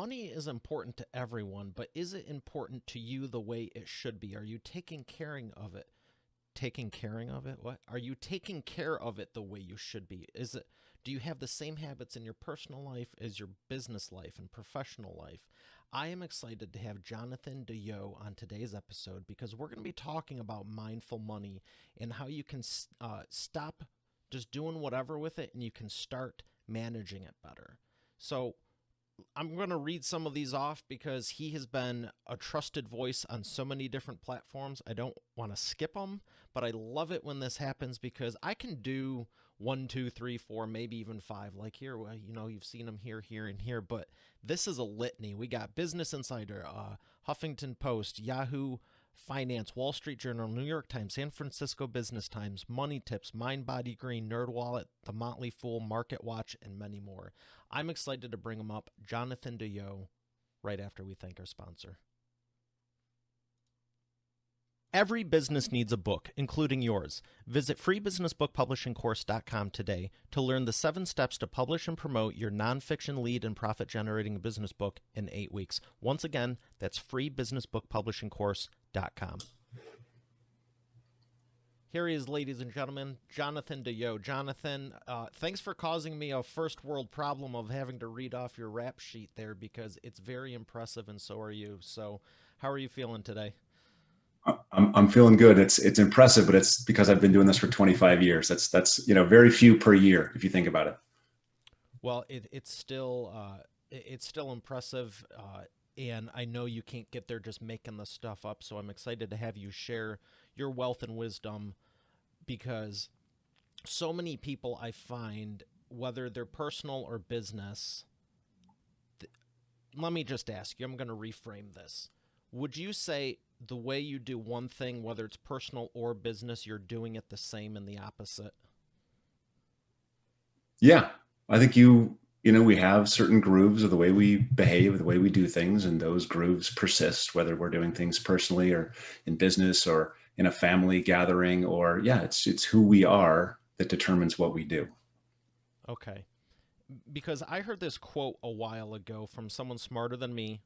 money is important to everyone, but is it important to you the way it should be? Are you taking caring of it? Taking caring of it? What? Are you taking care of it the way you should be? Do you have the same habits in your personal life as your business life and professional life? I am excited to have Jonathan DeYoe on today's episode because we're going to be talking about mindful money and how you can stop just doing whatever with it and you can start managing it better. So, I'm going to read some of these off because he has been a trusted voice on so many different platforms. I don't want to skip them, but I love it when this happens because I can do 1, 2, 3, 4, maybe even 5. Like here, well, you've seen them here, here, and here, but this is a litany. We got Business Insider, Huffington Post, Yahoo Finance, Wall Street Journal, New York Times, San Francisco Business Times, Money Tips, Mind Body Green, NerdWallet, The Motley Fool, Market Watch, and many more. I'm excited to bring them up. Jonathan DeYoe, right after we thank our sponsor. Every business needs a book, including yours. Visit freebusinessbookpublishingcourse.com today to learn the 7 steps to publish and promote your nonfiction lead and profit-generating business book in 8 weeks. Once again, that's freebusinessbookpublishingcourse.com. Here he is, ladies and gentlemen, Jonathan DeYoe. Jonathan, thanks for causing me a first world problem of having to read off your rap sheet there because it's very impressive and so are you. So how are you feeling today? I'm feeling good. It's impressive, but it's because I've been doing this for 25 years. That's very few per year if you think about it. Well, it's still impressive, and I know you can't get there just making the stuff up. So I'm excited to have you share your wealth and wisdom because so many people I find, whether they're personal or business, let me just ask you. I'm going to reframe this. Would you say the way you do one thing, whether it's personal or business, you're doing it the same and the opposite? Yeah, I think we have certain grooves of the way we behave, the way we do things, and those grooves persist, whether we're doing things personally or in business or in a family gathering, or it's who we are that determines what we do. Okay. Because I heard this quote a while ago from someone smarter than me.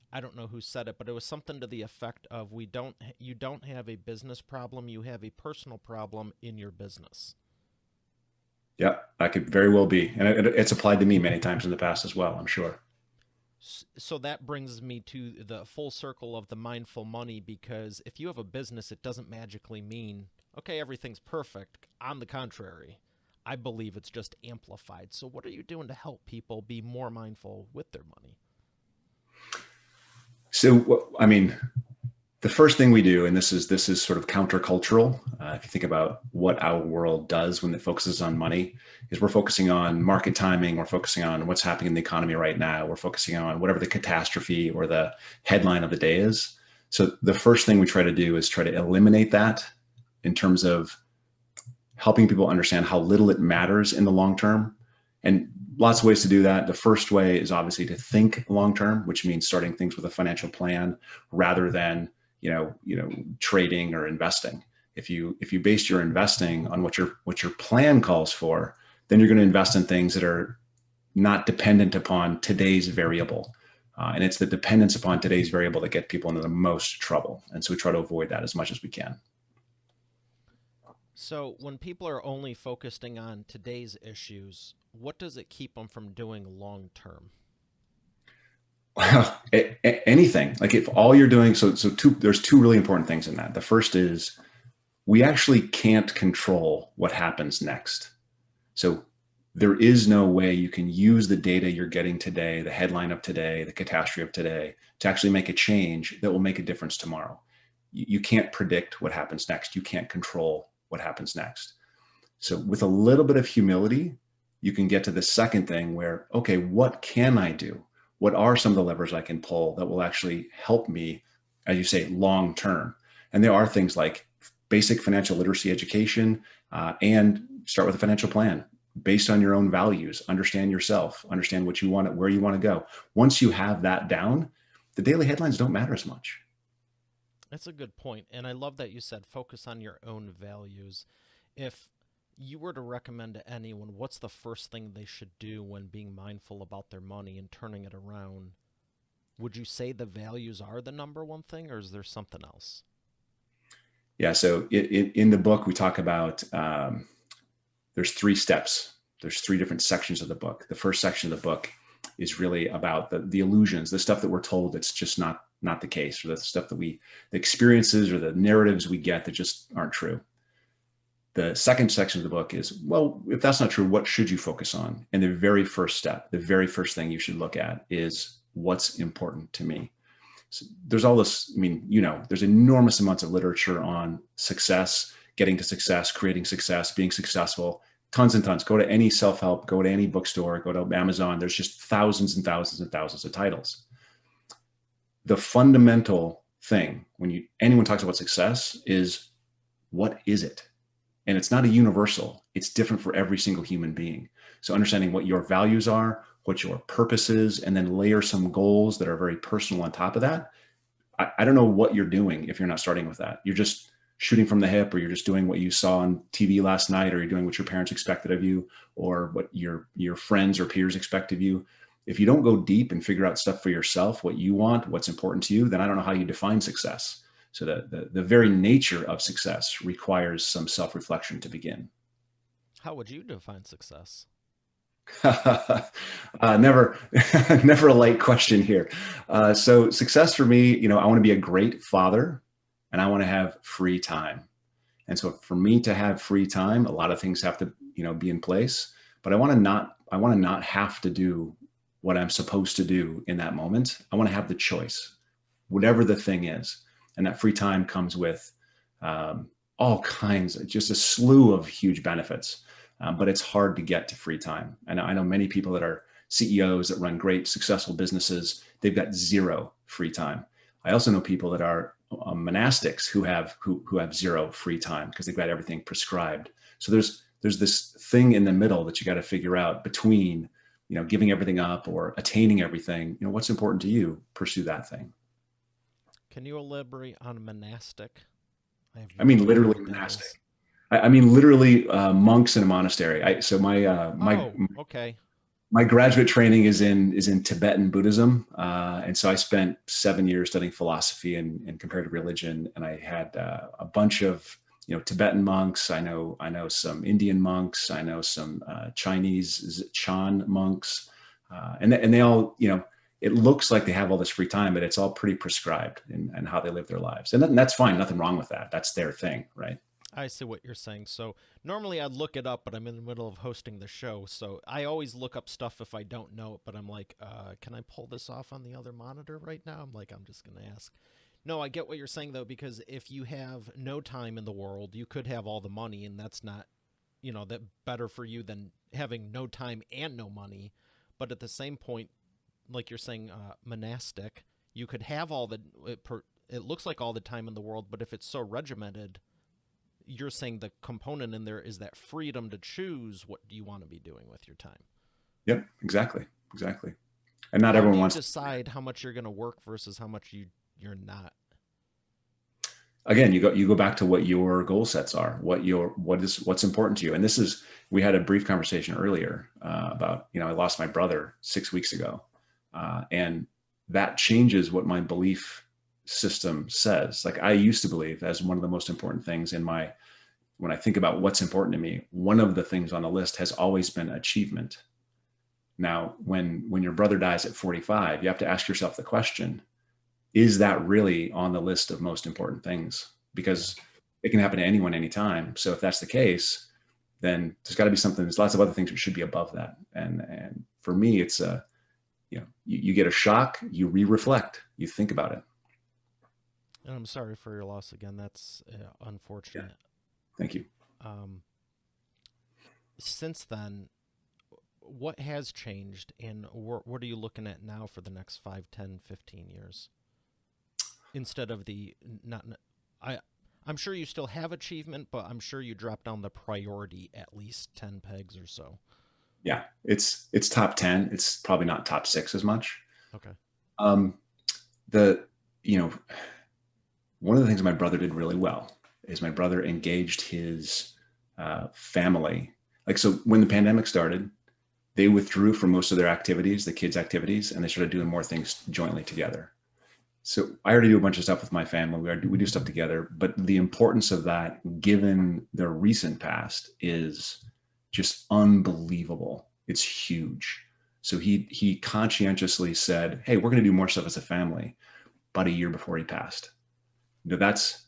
I don't know who said it, but it was something to the effect of you don't have a business problem, you have a personal problem in your business. Yeah, that could very well be. And it's applied to me many times in the past as well, I'm sure. So that brings me to the full circle of the mindful money, because if you have a business, it doesn't magically mean, okay, everything's perfect. On the contrary, I believe it's just amplified. So what are you doing to help people be more mindful with their money? So, I mean, the first thing we do, and this is sort of countercultural, if you think about what our world does when it focuses on money, is we're focusing on market timing, we're focusing on what's happening in the economy right now, we're focusing on whatever the catastrophe or the headline of the day is. So the first thing we try to do is try to eliminate that in terms of helping people understand how little it matters in the long term. And lots of ways to do that. The first way is obviously to think long term, which means starting things with a financial plan rather than trading or investing. If you base your investing on what your plan calls for, then you're going to invest in things that are not dependent upon today's variable. And it's the dependence upon today's variable that get people into the most trouble. And so we try to avoid that as much as we can. So when people are only focusing on today's issues, what does it keep them from doing long term? Well, anything. Like if all you're doing, there's two really important things in that. The first is we actually can't control what happens next. So there is no way you can use the data you're getting today, the headline of today, the catastrophe of today, to actually make a change that will make a difference tomorrow. You can't predict what happens next. You can't control what happens next. So with a little bit of humility, you can get to the second thing where, okay, what can I do? What are some of the levers I can pull that will actually help me, as you say, long term? And there are things like basic financial literacy education, and start with a financial plan based on your own values. Understand yourself, understand what you want, where you want to go. Once you have that down, the daily headlines don't matter as much. That's a good point. And I love that you said focus on your own values. If you were to recommend to anyone, what's the first thing they should do when being mindful about their money and turning it around? Would you say the values are the number one thing, or is there something else? Yeah. So in the book, we talk about there's three steps. There's three different sections of the book. The first section of the book is really about the illusions, the stuff that we're told that's just not the case, or the stuff that the experiences or the narratives we get that just aren't true. The second section of the book is, well, if that's not true, what should you focus on? And the very first step, the very first thing you should look at is what's important to me. So there's all this, I mean, there's enormous amounts of literature on success, getting to success, creating success, being successful, tons and tons. Go to any self-help, go to any bookstore, go to Amazon. There's just thousands and thousands and thousands of titles. The fundamental thing when anyone talks about success is, what is it? And it's not a universal. It's different for every single human being. So understanding what your values are, what your purpose is, and then layer some goals that are very personal on top of that. I don't know what you're doing if you're not starting with that. You're just shooting from the hip, or you're just doing what you saw on TV last night, or you're doing what your parents expected of you, or what your friends or peers expect of you. If you don't go deep and figure out stuff for yourself, what you want, what's important to you, then I don't know how you define success. So the very nature of success requires some self-reflection to begin. How would you define success? Never, never a light question here. So success for me, I want to be a great father, and I want to have free time. And so for me to have free time, a lot of things have to, be in place, but I want to not have to do what I'm supposed to do in that moment. I want to have the choice, whatever the thing is. And that free time comes with all kinds, just a slew of huge benefits. But it's hard to get to free time. And I know many people that are CEOs that run great, successful businesses. They've got zero free time. I also know people that are monastics who have zero free time because they've got everything prescribed. So there's this thing in the middle that you got to figure out between, giving everything up or attaining everything. What's important to you? Pursue that thing. Can you elaborate on monastic? I have I mean, no idea literally what that monastic. is. I mean, literally monks in a monastery. Oh, okay. My graduate training is in Tibetan Buddhism, and so I spent 7 years studying philosophy and comparative religion, and I had a bunch of Tibetan monks. I know some Indian monks. I know some Chinese Chan monks, and they all it looks like they have all this free time, but it's all pretty prescribed in how they live their lives, and that's fine. Nothing wrong with that. That's their thing, right? I see what you're saying. So normally I'd look it up, but I'm in the middle of hosting the show. So I always look up stuff if I don't know it, but I'm like, can I pull this off on the other monitor right now? I'm just going to ask. No, I get what you're saying, though, because if you have no time in the world, you could have all the money, and that's not, that better for you than having no time and no money. But at the same point, like you're saying, monastic, you could have it looks like all the time in the world, but if it's so regimented, you're saying the component in there is that freedom to choose what you want to be doing with your time. Yep, exactly. And not How do everyone you wants. decide how much you're going to work versus how much you're not? Again, you go back to what your goal sets are, what's important to you. And we had a brief conversation earlier about, I lost my brother 6 weeks ago, and that changes what my belief system says. Like, I used to believe, as one of the most important things when I think about what's important to me, one of the things on the list has always been achievement. Now, when your brother dies at 45, you have to ask yourself the question, is that really on the list of most important things? Because it can happen to anyone, anytime. So if that's the case, then there's lots of other things that should be above that. And for me, it's you get a shock, you re-reflect, you think about it. And I'm sorry for your loss again. That's unfortunate. Yeah. Thank you. Since then, what has changed, and what are you looking at now for the next 5, 10, 15 years? Instead of I'm sure you still have achievement, but I'm sure you drop down the priority at least 10 pegs or so. Yeah, it's top 10. It's probably not top 6 as much. Okay. One of the things my brother did really well is my brother engaged his family. Like, so when the pandemic started, they withdrew from most of their activities, the kids' activities, and they started doing more things jointly together. So I already do a bunch of stuff with my family. We do stuff together, but the importance of that, given the recent past, is just unbelievable. It's huge. So he conscientiously said, "Hey, we're going to do more stuff as a family." About a year before he passed. That's,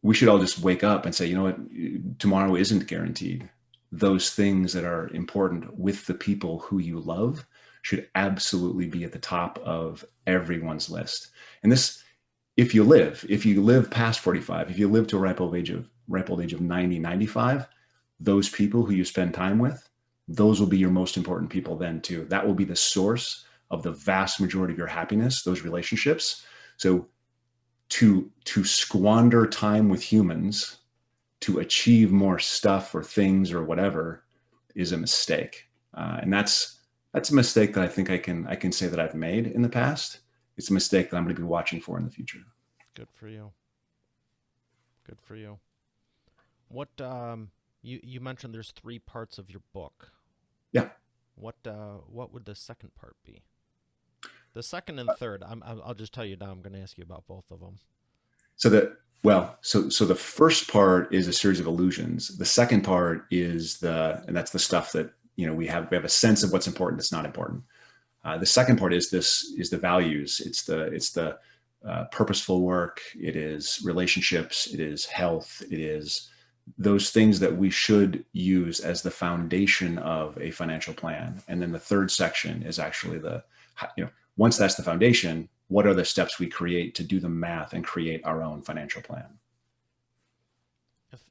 we should all just wake up and say, you know what, tomorrow isn't guaranteed. Those things that are important with the people who you love should absolutely be at the top of everyone's list. And this, if you live past 45, if you live to a ripe old age of 90, 95, those people who you spend time with, those will be your most important people then too. That will be the source of the vast majority of your happiness, those relationships. So to squander time with humans to achieve more stuff or things or whatever is a mistake. And that's a mistake that I think I can say that I've made in the past. It's a mistake that I'm going to be watching for in the future. Good for you. Good for you. What you mentioned there's three parts of your book. Yeah. What would the second part be? The second and third, I'll just tell you now. I'm going to ask you about both of them. So the first part is a series of illusions. The second part is and that's the stuff that, you know, we have a sense of what's important, that's not important. The second part is the values. It's the purposeful work. It is relationships. It is health. It is those things that we should use as the foundation of a financial plan. And then the third section is actually once that's the foundation, what are the steps we create to do the math and create our own financial plan?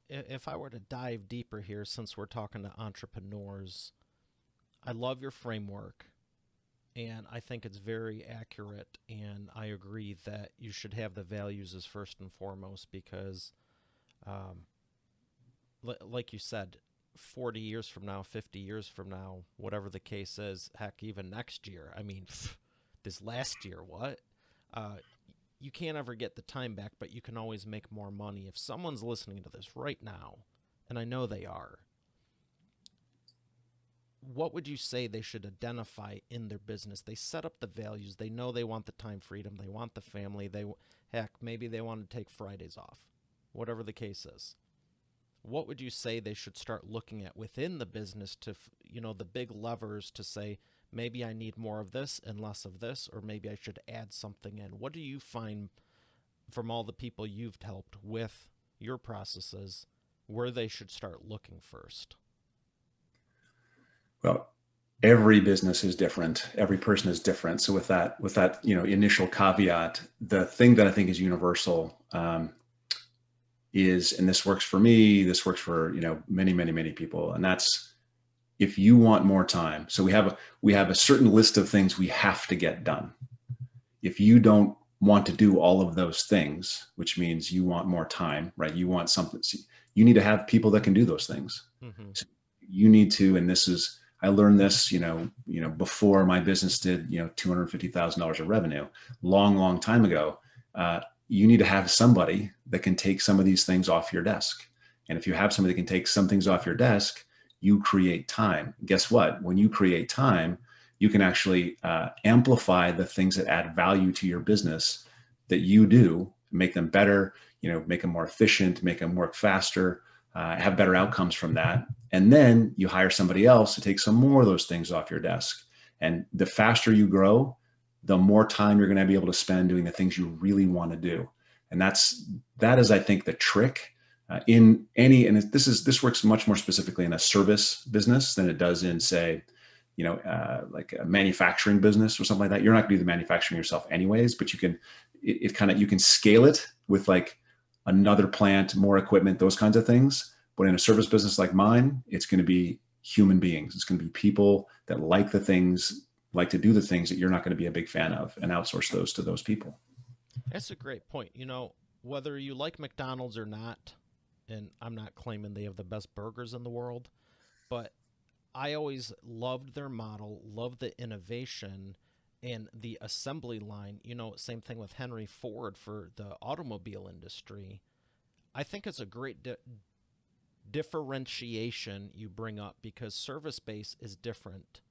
If I were to dive deeper here, since we're talking to entrepreneurs, I love your framework, and I think it's very accurate, and I agree that you should have the values as first and foremost because, like you said, 40 years from now, 50 years from now, whatever the case is, heck, even next year, I mean, this last year, what? You can't ever get the time back, but you can always make more money. If someone's listening to this right now, and I know they are, what would you say they should identify in their business? They set up the values. They know they want the time freedom. They want the family. Heck, maybe they want to take Fridays off, whatever the case is. What would you say they should start looking at within the business to, the big levers to say, maybe I need more of this and less of this, or maybe I should add something in? What do you find from all the people you've helped with your processes where they should start looking first? Well, every business is different. Every person is different. So with that, initial caveat, the thing that I think is universal is, and this works for me, this works for, many, many, many people. And that's, if you want more time. So we have a certain list of things we have to get done. If you don't want to do all of those things, which means you want more time, right? You want something, you need to have people that can do those things. Mm-hmm. So you need to, and I learned this, before my business did, $250,000 of revenue, long time ago. You need to have somebody that can take some of these things off your desk. And if you have somebody that can take some things off your desk, you create time. Guess what? When you create time, you can actually amplify the things that add value to your business that you do, make them better, make them more efficient, make them work faster, have better outcomes from that. And then you hire somebody else to take some more of those things off your desk. And the faster you grow, the more time you're going to be able to spend doing the things you really want to do. And that is, I think, the trick in any, and this works much more specifically in a service business than it does in, say, like a manufacturing business or something like that. You're not going to do the manufacturing yourself anyways, but you can scale it with like another plant, more equipment, those kinds of things. But in a service business like mine, it's going to be human beings. It's going to be people that like to do the things that you're not going to be a big fan of, and outsource those to those people. That's a great point. Whether you like McDonald's or not, and I'm not claiming they have the best burgers in the world, but I always loved their model, loved the innovation and the assembly line. Same thing with Henry Ford for the automobile industry. I think it's a great differentiation you bring up, because service based is different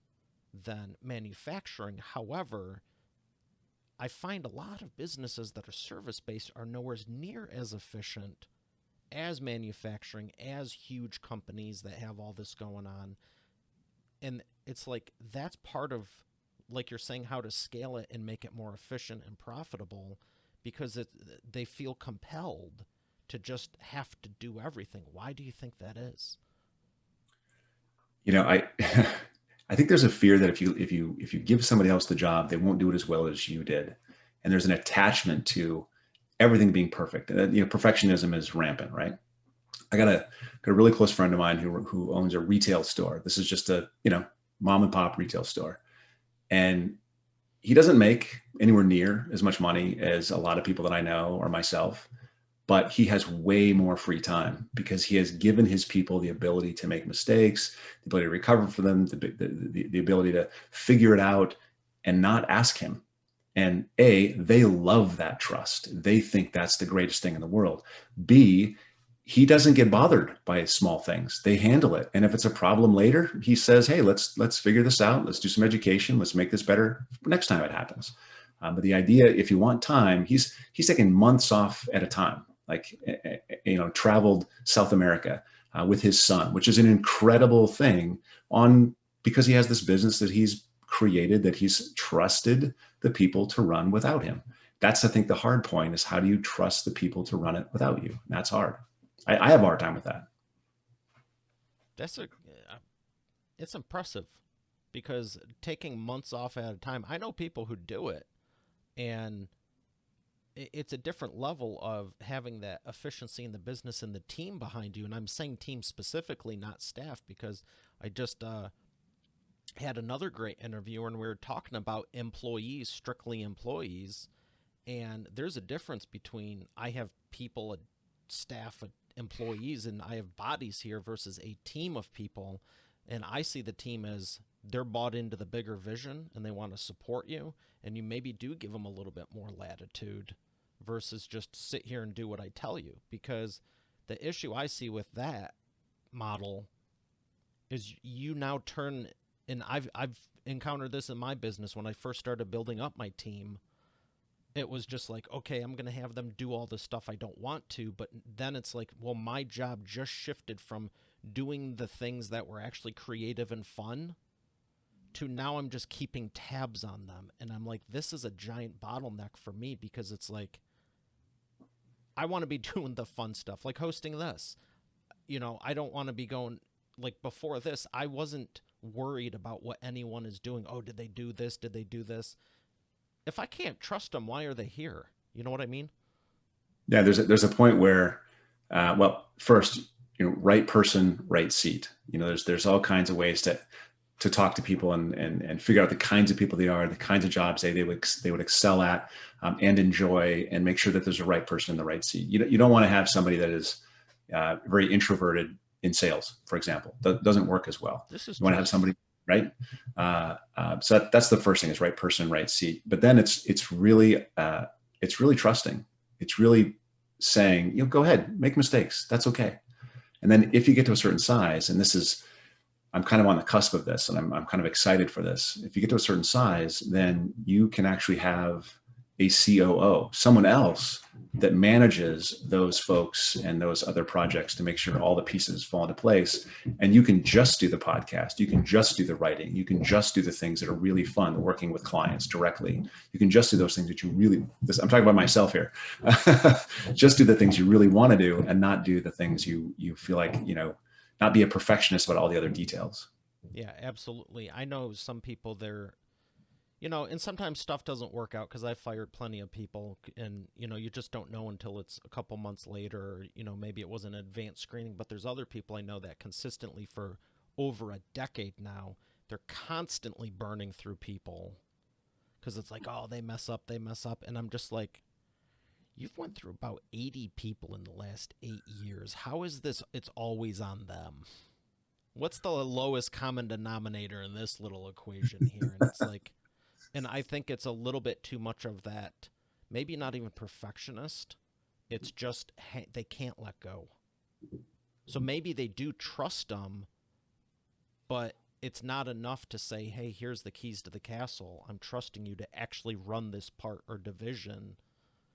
than manufacturing. However, I find a lot of businesses that are service based are nowhere near as efficient as manufacturing, as huge companies that have all this going on. And it's like that's part of, like you're saying, how to scale it and make it more efficient and profitable, because they feel compelled to just have to do everything. Why do you think that is? You know, I I think there's a fear that if you give somebody else the job, they won't do it as well as you did, and there's an attachment to everything being perfect. Perfectionism is rampant, right? I got a really close friend of mine who owns a retail store. This is just a mom and pop retail store, and he doesn't make anywhere near as much money as a lot of people that I know or myself, but he has way more free time because he has given his people the ability to make mistakes, the ability to recover from them, the ability to figure it out and not ask him. And A, they love that trust. They think that's the greatest thing in the world. B, he doesn't get bothered by small things. They handle it. And if it's a problem later, he says, hey, let's figure this out. Let's do some education. Let's make this better next time it happens. But the idea, if you want time, he's taking months off at a time, like, traveled South America with his son, which is an incredible thing because he has this business that he's created, that he's trusted the people to run without him. That's, I think, the hard point is how do you trust the people to run it without you? That's hard. I have a hard time with that. That's it's impressive, because taking months off at a time, I know people who do it, and it's a different level of having that efficiency in the business and the team behind you. And I'm saying team specifically, not staff, because I just had another great interviewer and we were talking about employees, strictly employees. And there's a difference between I have people, staff, employees, and I have bodies here versus a team of people. And I see the team as they're bought into the bigger vision and they want to support you. And you maybe do give them a little bit more latitude versus just sit here and do what I tell you. Because the issue I see with that model is you now turn, and I've encountered this in my business when I first started building up my team. It was just like, okay, I'm going to have them do all the stuff I don't want to. But then it's like, well, my job just shifted from doing the things that were actually creative and fun to now I'm just keeping tabs on them. And I'm like, this is a giant bottleneck for me, because it's like, I want to be doing the fun stuff, like hosting this. I don't want to be going, like before this, I wasn't worried about what anyone is doing. Oh, did they do this? Did they do this? If I can't trust them, why are they here? You know what I mean? Yeah, there's a point where, well, first, right person, right seat. There's all kinds of ways to talk to people and figure out the kinds of people they are, the kinds of jobs they would excel at, and enjoy, and make sure that there's a right person in the right seat. You don't want to have somebody that is very introverted in sales, for example. That doesn't work as well. This is You want to have somebody, right? So that's the first thing, is right person, right seat. But then it's really trusting. It's really saying, go ahead, make mistakes. That's okay. And then if you get to a certain size, and I'm kind of on the cusp of this, and I'm kind of excited for this. If you get to a certain size, then you can actually have a COO, someone else that manages those folks and those other projects to make sure all the pieces fall into place. And you can just do the podcast. You can just do the writing. You can just do the things that are really fun, working with clients directly. You can just do those things that I'm talking about myself here. Just do the things you really want to do, and not do the things you feel like, not be a perfectionist about all the other details. Yeah, absolutely. I know some people, and sometimes stuff doesn't work out, because I fired plenty of people, and, you just don't know until it's a couple months later, or, maybe it was an advanced screening. But there's other people I know that consistently for over a decade now, they're constantly burning through people, because it's like, oh, they mess up. And I'm just like, you've went through about 80 people in the last 8 years. How is this? It's always on them. What's the lowest common denominator in this little equation here? And it's like, and I think it's a little bit too much of that. Maybe not even perfectionist. It's just they can't let go. So maybe they do trust them, but it's not enough to say, hey, here's the keys to the castle. I'm trusting you to actually run this part or division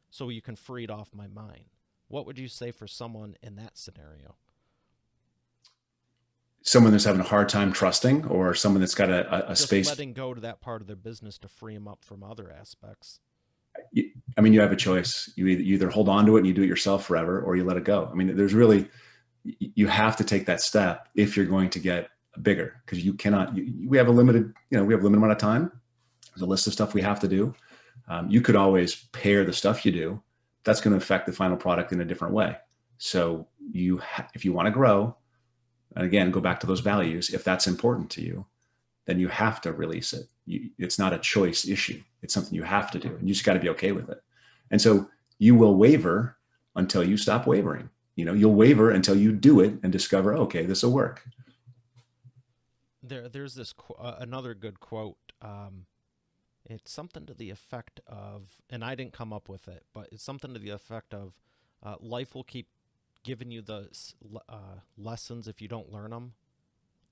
so you can free it off my mind. What would you say for someone in that scenario? Someone that's having a hard time trusting, or someone that's got a Just space. letting go to that part of their business to free them up from other aspects. I mean, you have a choice. You either hold on to it and you do it yourself forever, or you let it go. I mean, there's really, you have to take that step if you're going to get bigger, because you cannot, we have a limited, we have a limited amount of time. There's a list of stuff we have to do. You could always pair the stuff you do. That's going to affect the final product in a different way. So if you want to grow, and again, go back to those values, if that's important to you, then you have to release it. It's not a choice issue. It's something you have to do, and you just got to be okay with it. And so you will waver until you stop wavering. You'll waver until you do it and discover, okay, this will work. There's this another good quote. It's something to the effect of, and I didn't come up with it, but it's something to the effect of, life will keep giving you the lessons if you don't learn them.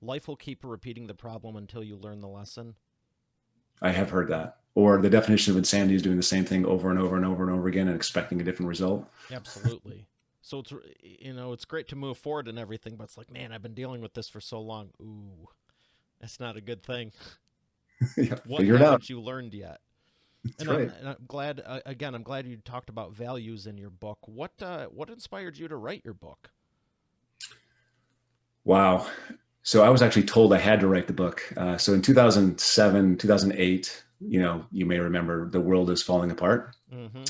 Life will keep repeating the problem until you learn the lesson. I have heard that. Or the definition of insanity is doing the same thing over and over and over and over again and expecting a different result. Absolutely. So it's great to move forward and everything, but it's like, man, I've been dealing with this for so long. Ooh, that's not a good thing. Yeah, What figure it out. haven't you learned yet? That's And right. I'm glad. Again, I'm glad you talked about values in your book. What inspired you to write your book? Wow. So I was actually told I had to write the book. So in 2007, 2008, you may remember, the world is falling apart. Mm-hmm.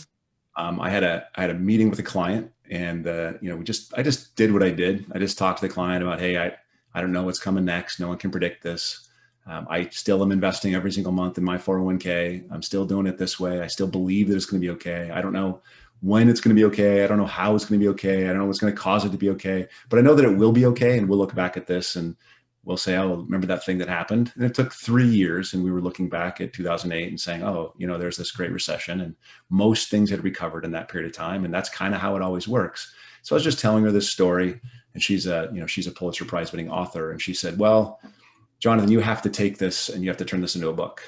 I had a meeting with a client, and I just did what I did. I just talked to the client about, hey, I don't know what's coming next. No one can predict this. I still am investing every single month in my 401k. I'm still doing it this way. I still believe that it's going to be okay. I don't know when it's going to be okay. I don't know how it's going to be okay. I don't know what's going to cause it to be okay, but I know that it will be okay. And we'll look back at this and we'll say, oh, remember that thing that happened? And it took 3 years. And we were looking back at 2008 and saying, oh, there's this great recession, and most things had recovered in that period of time. And that's kind of how it always works. So I was just telling her this story, and she's a Pulitzer Prize winning author. And she said, well, Jonathan, you have to take this and you have to turn this into a book.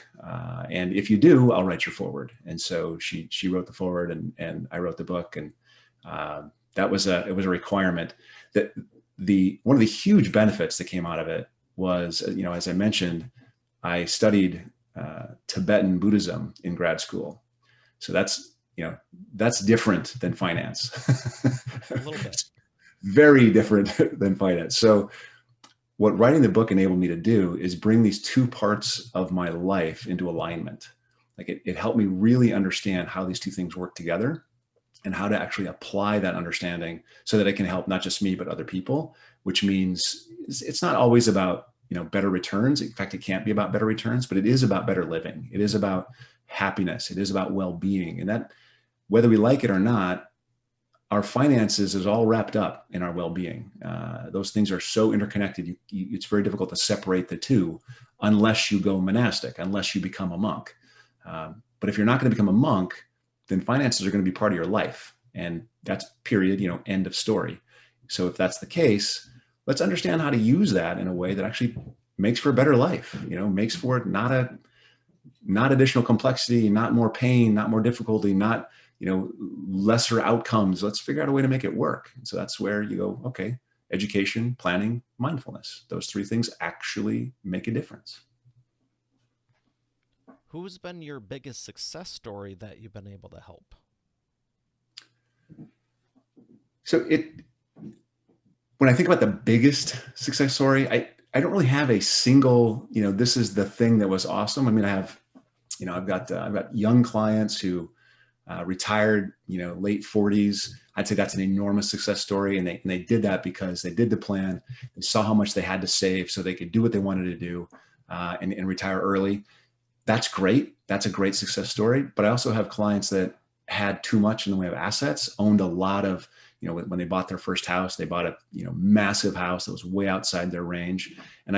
And if you do, I'll write your foreword. And so she wrote the foreword, and I wrote the book. And it was a requirement. That one of the huge benefits that came out of it was, as I mentioned, I studied Tibetan Buddhism in grad school. So that's different than finance. A little bit. Very different than finance. So what writing the book enabled me to do is bring these two parts of my life into alignment. Like it helped me really understand how these two things work together and how to actually apply that understanding so that it can help not just me, but other people, which means it's not always about, better returns. In fact, it can't be about better returns, but it is about better living. It is about happiness. It is about well-being. And that, whether we like it or not, our finances is all wrapped up in our well-being. Those things are so interconnected. It's very difficult to separate the two unless you go monastic, unless you become a monk. But if you're not going to become a monk, then finances are going to be part of your life. And that's period, end of story. So if that's the case, let's understand how to use that in a way that actually makes for a better life, makes for not additional complexity, not more pain, not more difficulty, not lesser outcomes. Let's figure out a way to make it work. And so that's where you go, okay, education, planning, mindfulness. Those three things actually make a difference. Who's been your biggest success story that you've been able to help? So when I think about the biggest success story, I don't really have a single, this is the thing that was awesome. I mean, I've got young clients who retired, late 40s. I'd say that's an enormous success story. And they did that because they did the plan. They saw how much they had to save so they could do what they wanted to do and retire early. That's great. That's a great success story. But I also have clients that had too much in the way of assets, owned a lot of, when they bought their first house, they bought a, massive house that was way outside their range. And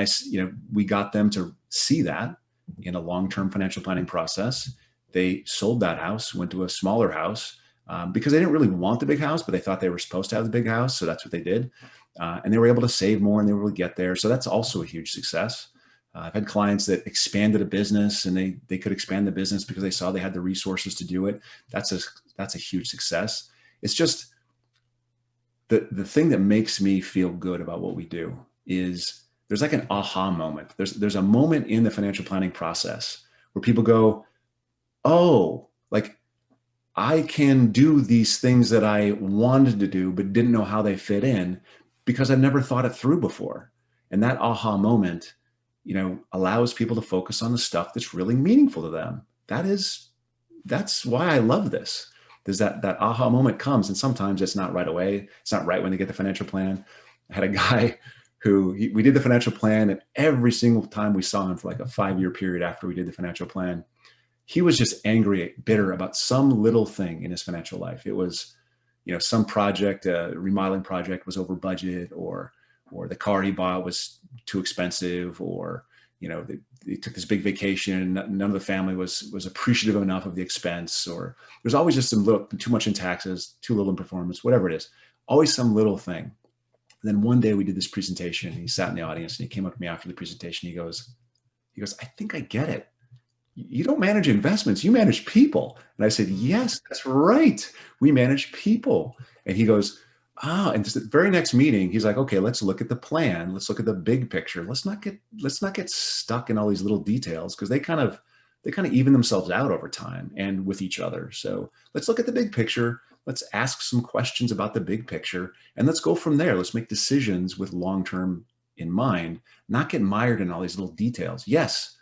we got them to see that in a long-term financial planning process. They sold that house, went to a smaller house because they didn't really want the big house, but they thought they were supposed to have the big house. So that's what they did. and they were able to save more and they were able to get there. So that's also a huge success. I've had clients that expanded a business and they could expand the business because they saw they had the resources to do it. That's a huge success. It's just the thing that makes me feel good about what we do is there's like an aha moment. There's a moment in the financial planning process where people go, oh, like I can do these things that I wanted to do, but didn't know how they fit in because I've never thought it through before. And that aha moment, allows people to focus on the stuff that's really meaningful to them. That's why I love this. There's that aha moment comes, and sometimes it's not right away. It's not right when they get the financial plan. I had a guy who we did the financial plan, and every single time we saw him for like a 5-year period after we did the financial plan, he was just angry, bitter about some little thing in his financial life. It was, some project, a remodeling project was over budget, or the car he bought was too expensive, or, they took this big vacation and none of the family was appreciative enough of the expense, or there's always just some little, too much in taxes, too little in performance, whatever it is, always some little thing. And then one day we did this presentation, and he sat in the audience and he came up to me after the presentation. He goes, I think I get it. You don't manage investments, you manage people. And I said, yes, that's right. We manage people. And he goes, and just the very next meeting, he's like, okay, let's look at the plan. Let's look at the big picture. Let's not get stuck in all these little details, because they kind of even themselves out over time and with each other. So let's look at the big picture. Let's ask some questions about the big picture, and let's go from there. Let's make decisions with long-term in mind, not get mired in all these little details. Yes,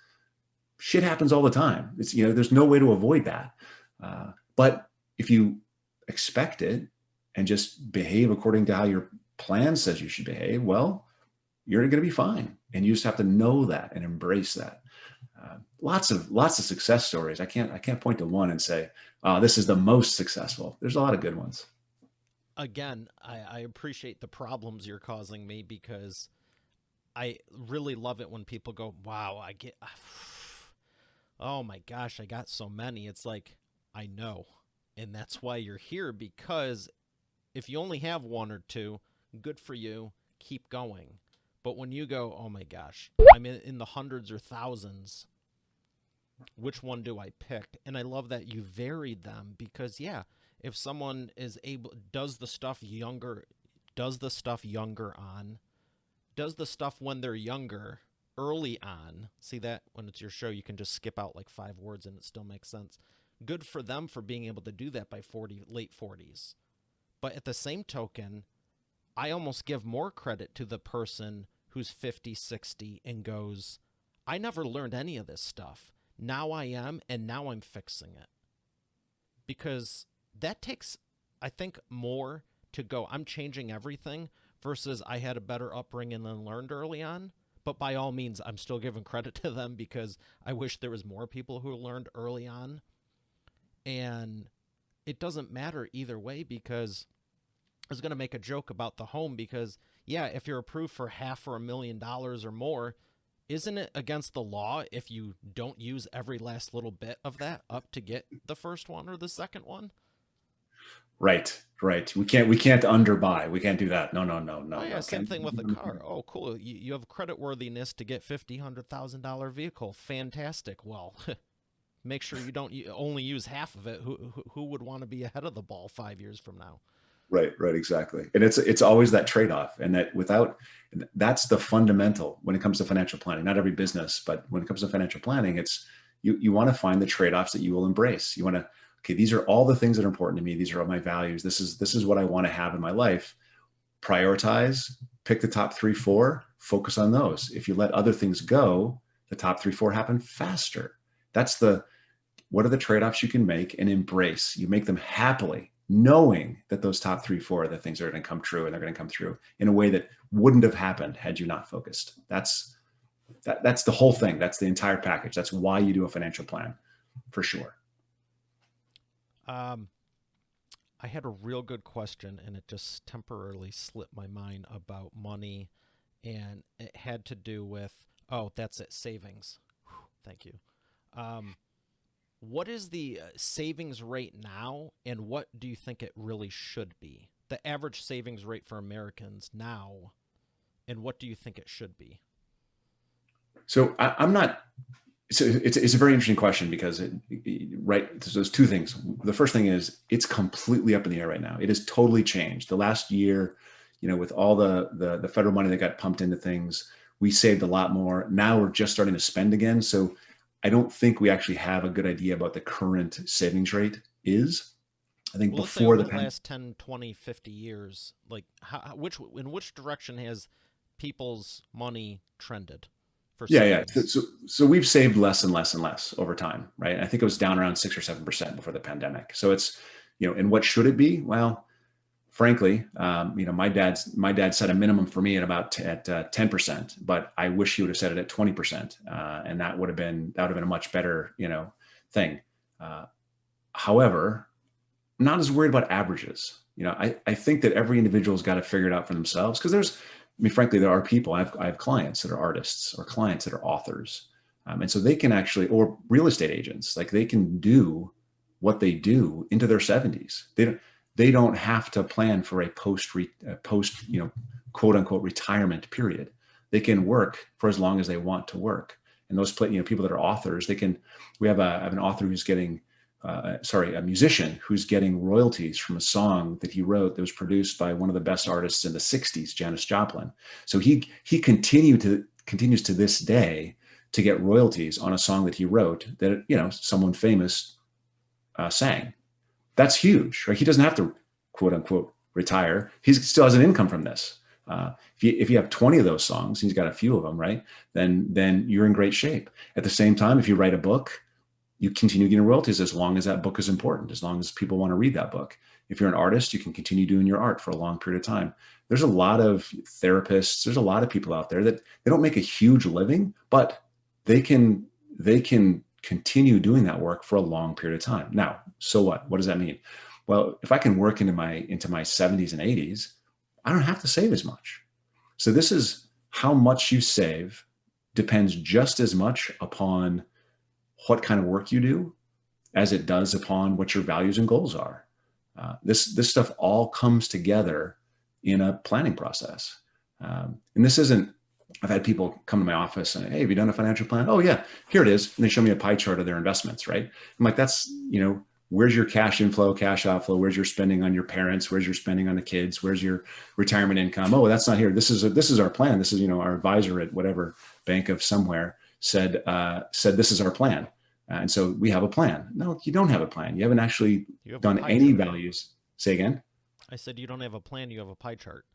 shit happens all the time. It's, there's no way to avoid that. But if you expect it and just behave according to how your plan says you should behave, well, you're going to be fine. And you just have to know that and embrace that. Lots of success stories. I can't point to one and say, this is the most successful. There's a lot of good ones. Again, I appreciate the problems you're causing me, because I really love it when people go, wow, oh my gosh, I got so many. It's like, I know. And that's why you're here, because if you only have one or two, good for you, keep going. But when you go, oh my gosh, I'm in the hundreds or thousands, which one do I pick? And I love that you varied them, because yeah, if someone does the stuff when they're younger, early on, see that when it's your show, you can just skip out like 5 words and it still makes sense. Good for them for being able to do that by late 40s. But at the same token, I almost give more credit to the person who's 50, 60 and goes, I never learned any of this stuff. Now I am, and now I'm fixing it. Because that takes, I think, more to go, I'm changing everything, versus I had a better upbringing than learned early on. But by all means, I'm still giving credit to them, because I wish there was more people who learned early on. And it doesn't matter either way, because I was going to make a joke about the home, because, yeah, if you're approved for $500,000 or more, isn't it against the law if you don't use every last little bit of that up to get the first one or the second one? Right. We can't underbuy. We can't do that. No. Oh yeah, same thing with a car. Oh, cool. You have credit worthiness to get $50,000 vehicle. Fantastic. Well, make sure you don't only use half of it. Who would want to be ahead of the ball 5 years from now? Right, exactly. And it's always that trade-off, and that's the fundamental when it comes to financial planning. Not every business, but when it comes to financial planning, it's you want to find the trade-offs that you will embrace. You want to, okay, these are all the things that are important to me. These are all my values. This is what I want to have in my life. Prioritize, pick the top 3, 4, focus on those. If you let other things go, the top 3, 4 happen faster. What are the trade-offs you can make and embrace? You make them happily, knowing that those top 3, 4 are the things that are going to come true, and they're going to come through in a way that wouldn't have happened had you not focused. That's the whole thing. That's the entire package. That's why you do a financial plan, for sure. I had a real good question, and it just temporarily slipped my mind, about money, and it had to do with, oh, that's it, savings. Whew, thank you. What is the savings rate now, and what do you think it really should be? the average savings rate for Americans now, and what do you think it should be? So I'm not. So it's a very interesting question because right. So there's two things. The first thing is it's completely up in the air right now. It has totally changed. The last year, with all the federal money that got pumped into things, we saved a lot more. Now we're just starting to spend again. So I don't think we actually have a good idea about the current savings rate is. I think Well, let's say before over the the last 10, 20, 50 years, like in which direction has people's money trended for yeah. savings? So we've saved less and less and less over time, right? I think it was down around 6 or 7% before the pandemic. So it's, and what should it be? Well, frankly, my dad set a minimum for me at 10%, but I wish he would have set it at 20%, and that would have been a much better thing. However, I'm not as worried about averages. I think that every individual's got to figure it out for themselves because frankly, there are people. I have clients that are artists or clients that are authors, and so they can actually, or real estate agents, like they can do what they do into their 70s. They don't have to plan for a post quote unquote retirement period. They can work for as long as they want to work. And those people that are authors, we have an author who's getting a musician who's getting royalties from a song that he wrote that was produced by one of the best artists in the 60s, Janis Joplin. So he continues to this day to get royalties on a song that he wrote that someone famous sang. That's huge, right? He doesn't have to quote unquote retire. He still has an income from this. If you have 20 of those songs, he's got a few of them, right? Then you're in great shape. At the same time, if you write a book, you continue getting royalties as long as that book is important, as long as people want to read that book. If you're an artist, you can continue doing your art for a long period of time. There's a lot of therapists, there's a lot of people out there that they don't make a huge living, but they can continue doing that work for a long period of time. Now, so what? What does that mean? Well, if I can work into my 70s and 80s, I don't have to save as much. So this is how much you save depends just as much upon what kind of work you do as it does upon what your values and goals are. This stuff all comes together in a planning process. And this isn't, I've had people come to my office and, hey, have you done a financial plan? Oh yeah, here it is. And they show me a pie chart of their investments, right? I'm like, that's, where's your cash inflow, cash outflow? Where's your spending on your parents? Where's your spending on the kids? Where's your retirement income? Oh, that's not here. This is our plan. This is, our advisor at whatever bank of somewhere said this is our plan. And so we have a plan. No, you don't have a plan. You haven't actually done any values. Say again. I said, you don't have a plan. You have a pie chart.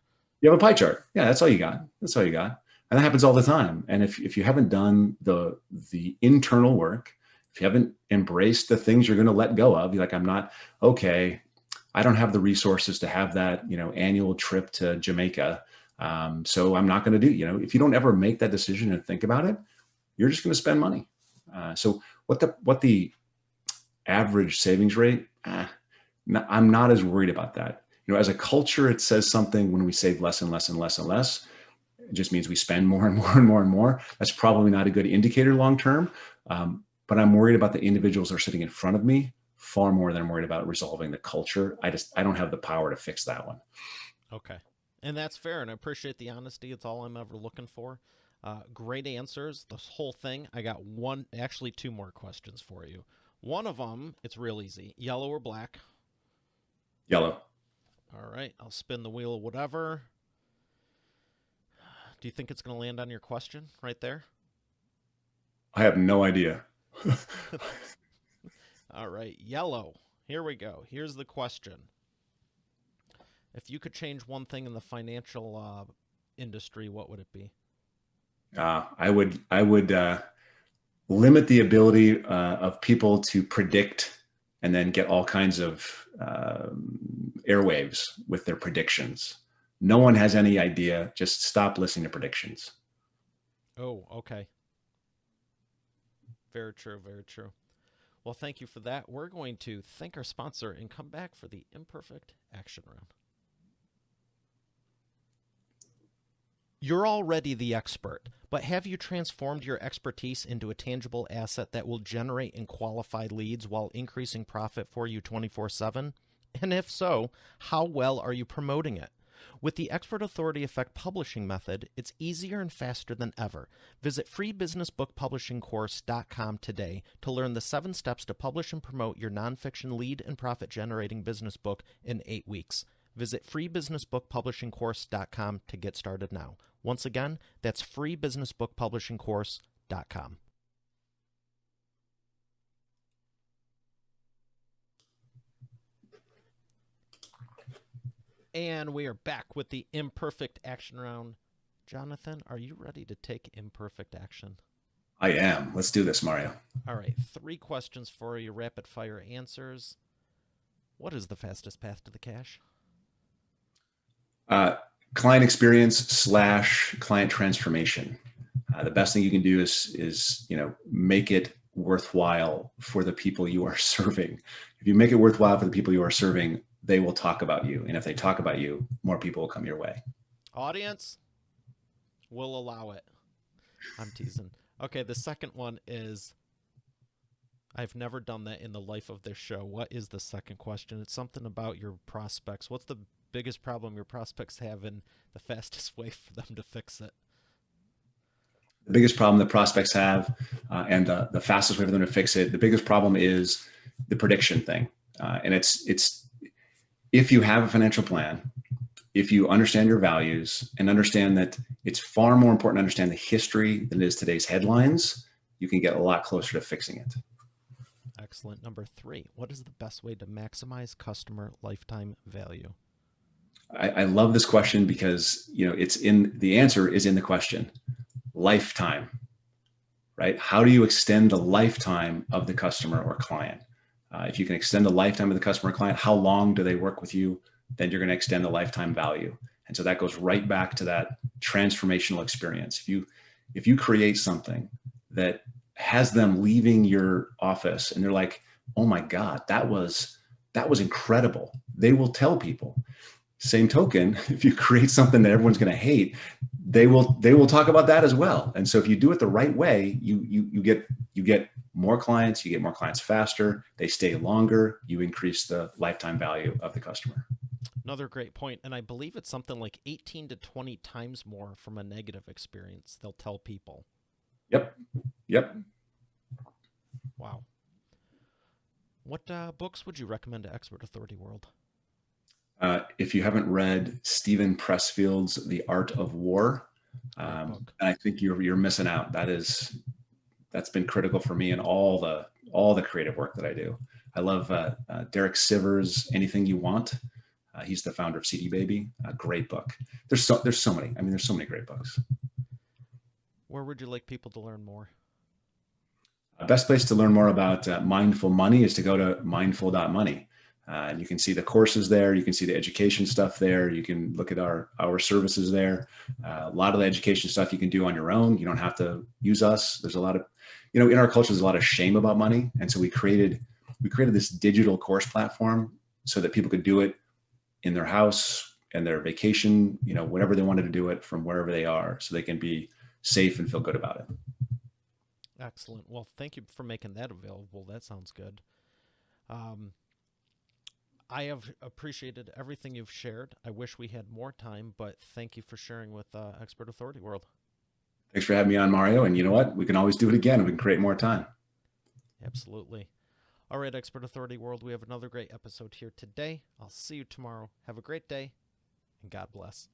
You have a pie chart. Yeah, that's all you got. That's all you got. And that happens all the time. And if you haven't done the internal work, if you haven't embraced the things you're going to let go of, you're like, I don't have the resources to have that, annual trip to Jamaica. So I'm not going to do, if you don't ever make that decision and think about it, you're just going to spend money. So what the average savings rate, I'm not as worried about that. As a culture, it says something when we save less and less and less and less. It just means we spend more and more and more and more. That's probably not a good indicator long term. But I'm worried about the individuals that are sitting in front of me far more than I'm worried about resolving the culture. I don't have the power to fix that one. Okay. And that's fair. And I appreciate the honesty. It's all I'm ever looking for. Great answers. This whole thing. I got two more questions for you. One of them, it's real easy. Yellow or black? Yellow. All right. I'll spin the wheel of whatever. Do you think it's going to land on your question right there? I have no idea. All right. Yellow. Here we go. Here's the question. If you could change one thing in the financial industry, what would it be? I would limit the ability of people to predict and then get all kinds of airwaves with their predictions. No one has any idea. Just stop listening to predictions. Oh, okay. Very true. Very true. Well, thank you for that. We're going to thank our sponsor and come back for the imperfect action round. You're already the expert, but have you transformed your expertise into a tangible asset that will generate and qualify leads while increasing profit for you 24/7? And if so, how well are you promoting it? With the Expert Authority Effect publishing method, it's easier and faster than ever. Visit freebusinessbookpublishingcourse.com today to learn the 7 steps to publish and promote your nonfiction lead and profit generating business book in 8 weeks. Visit freebusinessbookpublishingcourse.com to get started now. Once again, that's freebusinessbookpublishingcourse.com. And we are back with the imperfect action round. Jonathan, are you ready to take imperfect action? I am. Let's do this, Mario. All right, 3 questions for you, rapid fire answers. What is the fastest path to the cash? Client experience / client transformation. The best thing you can do is make it worthwhile for the people you are serving. If you make it worthwhile for the people you are serving, they will talk about you. And if they talk about you, more people will come your way. Audience will allow it. I'm teasing. Okay, the second one is, I've never done that in the life of this show. What is the second question? It's something about your prospects. What's the biggest problem your prospects have and the fastest way for them to fix it? The biggest problem the prospects have and the fastest way for them to fix it, the biggest problem is the prediction thing. And it's if you have a financial plan, if you understand your values and understand that it's far more important to understand the history than it is today's headlines, you can get a lot closer to fixing it. Excellent. Number 3, what is the best way to maximize customer lifetime value? I love this question because the answer is in the question. Lifetime, right? How do you extend the lifetime of the customer or client? If you can extend the lifetime of the customer or client, how long do they work with you? Then you're going to extend the lifetime value. And so that goes right back to that transformational experience. If you create something that has them leaving your office and they're like, oh my God, that was incredible. They will tell people. Same token, if you create something that everyone's going to hate, they will talk about that as well. And so if you do it the right way, you get more clients, you get more clients faster, they stay longer, you increase the lifetime value of the customer. Another great point, and I believe it's something like 18 to 20 times more from a negative experience they'll tell people. Yep. Wow. What books would you recommend to Expert Authority World? If you haven't read Steven Pressfield's The Art of War, I think you're missing out. That's been critical for me in all the creative work that I do. I love Derek Sivers' Anything You Want. He's the founder of CD Baby. A great book. There's so many. I mean, there's so many great books. Where would you like people to learn more? Best place to learn more about mindful money is to go to mindful.money. And you can see the courses there. You can see the education stuff there. You can look at our services there. A lot of the education stuff you can do on your own. You don't have to use us. There's a lot of, in our culture, there's a lot of shame about money. And so we created this digital course platform so that people could do it in their house and their vacation, whenever they wanted to do it from wherever they are, so they can be safe and feel good about it. Excellent. Well, thank you for making that available. That sounds good. I have appreciated everything you've shared. I wish we had more time, but thank you for sharing with Expert Authority World. Thanks for having me on, Mario. And you know what? We can always do it again. We can create more time. Absolutely. All right, Expert Authority World, we have another great episode here today. I'll see you tomorrow. Have a great day, and God bless.